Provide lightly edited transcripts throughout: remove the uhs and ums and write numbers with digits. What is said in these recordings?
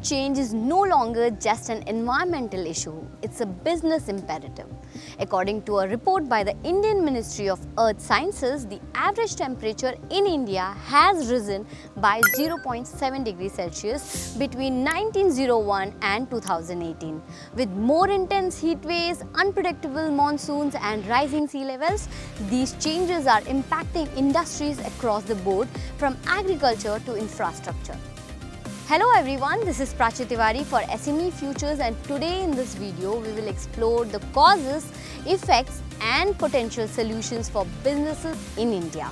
change is no longer just an environmental issue, it's a business imperative. According to a report by the Indian Ministry of Earth Sciences, the average temperature in India has risen by 0.7 degrees Celsius between 1901 and 2018. With more intense heat waves, unpredictable monsoons and rising sea levels, these changes are impacting industries across the board, from agriculture to infrastructure. Hello everyone, this is Prachi Tiwari for SME Futures, and today in this video we will explore the causes, effects and potential solutions for businesses in India.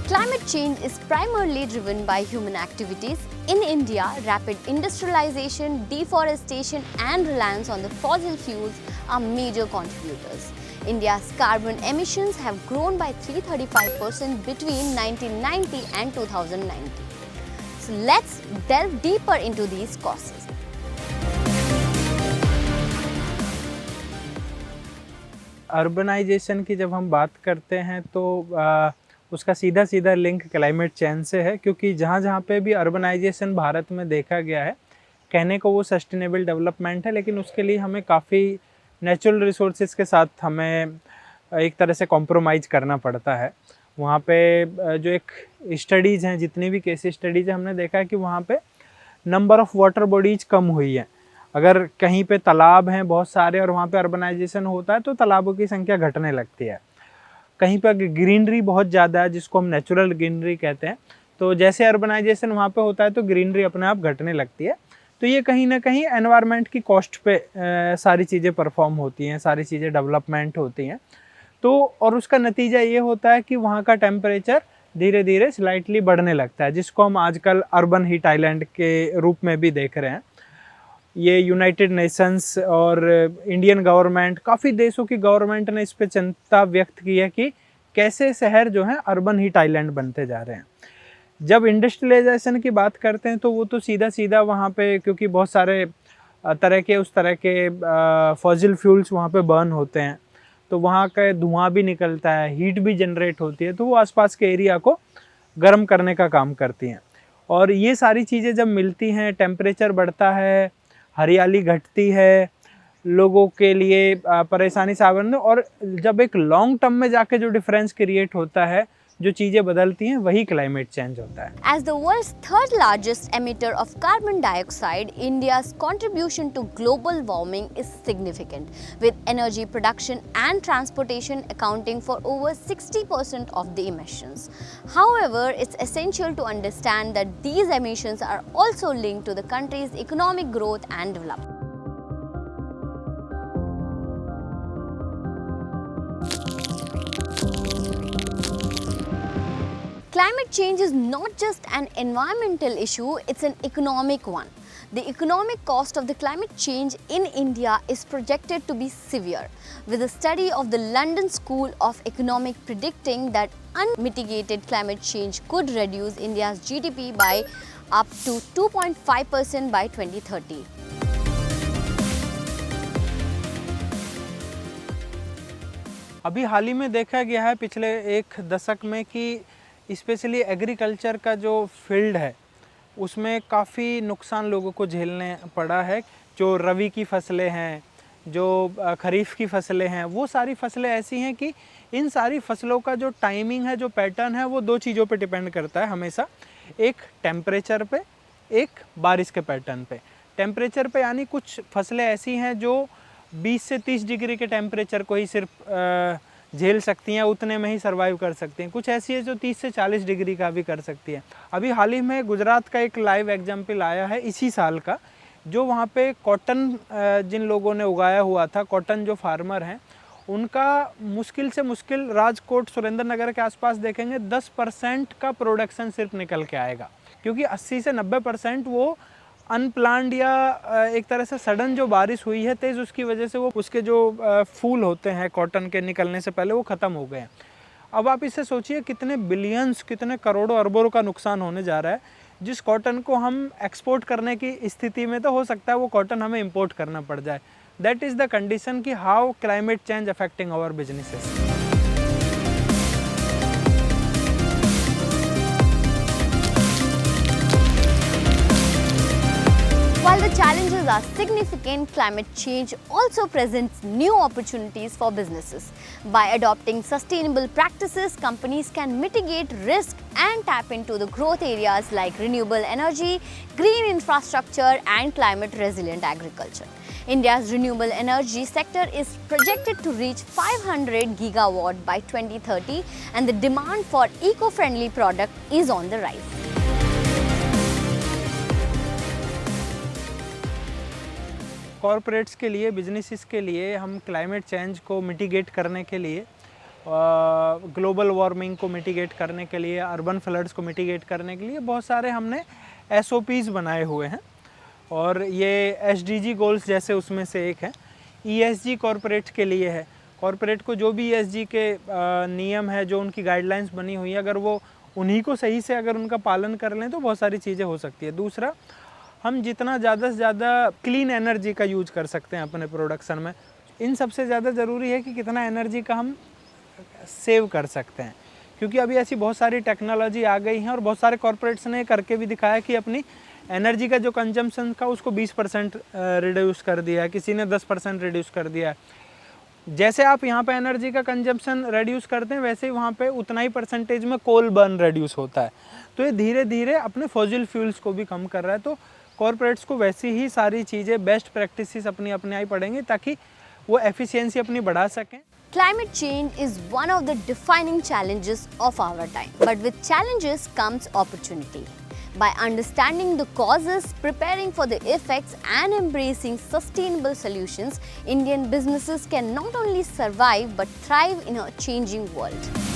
Climate change is primarily driven by human activities. In India, rapid industrialization, deforestation and reliance on the fossil fuels are major contributors. India's carbon emissions have grown by 335% between 1990 and 2019. So let's delve deeper into these causes. Urbanisation की जब हम बात करते हैं तो उसका सीधा link climate change से है, क्योंकि जहाँ पे भी अर्बनाइजेशन भारत में देखा गया है, कहने को वो सस्टेनेबल डेवलपमेंट है, लेकिन उसके लिए हमें काफ़ी नेचुरल रिसोर्सेज के साथ हमें एक तरह से कॉम्प्रोमाइज़ करना पड़ता है। वहाँ पे जो एक स्टडीज़ हैं, जितनी भी केस स्टडीज़ हैं, हमने देखा है कि वहाँ पे नंबर ऑफ़ वाटर बॉडीज़ कम हुई है। अगर कहीं पे तालाब हैं बहुत सारे और वहाँ पे अर्बनाइजेशन होता है तो तालाबों की संख्या घटने लगती है। कहीं पर ग्रीनरी बहुत ज़्यादा है, जिसको हम नेचुरल ग्रीनरी कहते हैं, तो जैसे अर्बनाइजेशन वहाँ पे होता है तो ग्रीनरी अपने आप घटने लगती है। तो ये कहीं ना कहीं एनवायरनमेंट की कॉस्ट पे सारी चीज़ें परफॉर्म होती हैं, सारी चीज़ें डेवलपमेंट होती हैं। तो और उसका नतीजा ये होता है कि वहाँ का टेम्परेचर धीरे धीरे स्लाइटली बढ़ने लगता है, जिसको हम आजकल अर्बन हीट आइलैंड के रूप में भी देख रहे हैं। ये यूनाइटेड नेशंस और इंडियन गवर्नमेंट, काफ़ी देशों की गवर्नमेंट ने इस पे चिंता व्यक्त की है कि कैसे शहर जो हैं अर्बन हीट आइलैंड बनते जा रहे हैं। जब इंडस्ट्रियलाइजेशन की बात करते हैं तो वो तो सीधा वहाँ पे, क्योंकि बहुत सारे उस तरह के फॉसिल फ्यूल्स वहाँ पे बर्न होते हैं, तो वहाँ का धुआं भी निकलता है, हीट भी जनरेट होती है, तो वो आसपास के एरिया को गर्म करने का काम करती हैं। और ये सारी चीज़ें जब मिलती हैं, टेम्परेचर बढ़ता है, हरियाली घटती है, लोगों के लिए परेशानी साबित, और जब एक लॉन्ग टर्म में जाके जो डिफरेंस क्रिएट होता है, जो चीज़ें बदलती हैं, वही क्लाइमेट चेंज होता है। As the world's third largest emitter of carbon dioxide, India's contribution to global warming is significant, with energy production and transportation accounting for over 60% of the emissions. However, it's essential to understand that these emissions are also linked to the country's economic growth and development. Climate change is not just an environmental issue, it's an economic one. The economic cost of the climate change in India is projected to be severe, with a study of the London School of Economics predicting that unmitigated climate change could reduce India's GDP by up to 2.5% by 2030. अभी हाल ही में देखा गया है पिछले एक दशक में कि स्पेशली एग्रीकल्चर का जो फील्ड है उसमें काफ़ी नुकसान लोगों को झेलने पड़ा है। जो रबी की फसलें हैं, जो खरीफ की फसलें हैं, वो सारी फसलें ऐसी हैं कि इन सारी फसलों का जो टाइमिंग है, जो पैटर्न है, वो दो चीज़ों पे डिपेंड करता है हमेशा। एक टेम्परेचर पे, एक बारिश के पैटर्न पे। टेम्परेचर पे यानी कुछ फसलें ऐसी हैं जो 20 से 30 डिग्री के टेम्परेचर को ही सिर्फ झेल सकती हैं, उतने में ही सर्वाइव कर सकती हैं। कुछ ऐसी है जो 30 से 40 डिग्री का भी कर सकती है। अभी हाल ही में गुजरात का एक लाइव एग्जाम्पल आया है इसी साल का, जो वहाँ पे कॉटन जिन लोगों ने उगाया हुआ था, कॉटन जो फार्मर हैं, उनका मुश्किल से मुश्किल राजकोट सुरेंद्र नगर के आसपास देखेंगे 10% का प्रोडक्शन सिर्फ निकल के आएगा, क्योंकि 80 से 90% वो अनप्लान्ड या एक तरह से सडन जो बारिश हुई है तेज़, उसकी वजह से वो उसके जो फूल होते हैं कॉटन के निकलने से पहले वो ख़त्म हो गए हैं। अब आप इससे सोचिए कितने बिलियंस, कितने करोड़ों अरबों का नुकसान होने जा रहा है। जिस कॉटन को हम एक्सपोर्ट करने की स्थिति में, तो हो सकता है वो कॉटन हमें इंपोर्ट करना पड़ जाए। दैट इज़ द कंडीशन कि how climate change affecting our businesses. are significant, climate change also presents new opportunities for businesses. By adopting sustainable practices, companies can mitigate risk and tap into the growth areas like renewable energy, green infrastructure, and climate resilient agriculture. India's renewable energy sector is projected to reach 500 gigawatt by 2030, and the demand for eco-friendly product is on the rise. Corporates के लिए, businesses के लिए हम climate change को mitigate करने के लिए, global warming को मिटिगेट करने के लिए, अर्बन फ्लड्स को मिटिगेट करने के लिए बहुत सारे हमने SOPs बनाए हुए हैं और ये SDG गोल्स जैसे उसमें से एक है। ESG कॉरपोरेट के लिए है। कॉरपोरेट को जो भी ESG के नियम है, जो उनकी गाइडलाइंस बनी हुई है, अगर वो उन्हीं को सही से अगर उनका पालन कर लें तो बहुत सारी चीज़ें हो सकती है। दूसरा, हम जितना ज़्यादा से ज़्यादा क्लीन एनर्जी का यूज कर सकते हैं अपने प्रोडक्शन में, इन सबसे ज़्यादा ज़रूरी है कि कितना एनर्जी का हम सेव कर सकते हैं, क्योंकि अभी ऐसी बहुत सारी टेक्नोलॉजी आ गई हैं और बहुत सारे कॉरपोरेट्स ने करके भी दिखाया कि अपनी एनर्जी का जो कंजम्पशन था उसको 20% रिड्यूस कर दिया, किसी ने 10% रिड्यूस कर दिया। जैसे आप यहाँ पे एनर्जी का कंजम्पशन रिड्यूस करते हैं, वैसे ही वहाँ पे उतना ही परसेंटेज में कोल बर्न रिड्यूस होता है। तो ये धीरे धीरे अपने फॉसिल फ्यूल्स को भी कम कर रहा है। तो कॉरपोरेट्स को वैसी ही सारी चीज़ें, बेस्ट प्रैक्टिसेस अपनी आई पड़ेंगी ताकि वो एफिशिएंसी अपनी बढ़ा सकें। Climate change is one of the defining challenges of our time. But with challenges comes opportunity. By understanding the causes, preparing for the effects, and embracing sustainable solutions, Indian businesses can not only survive but thrive in a changing world.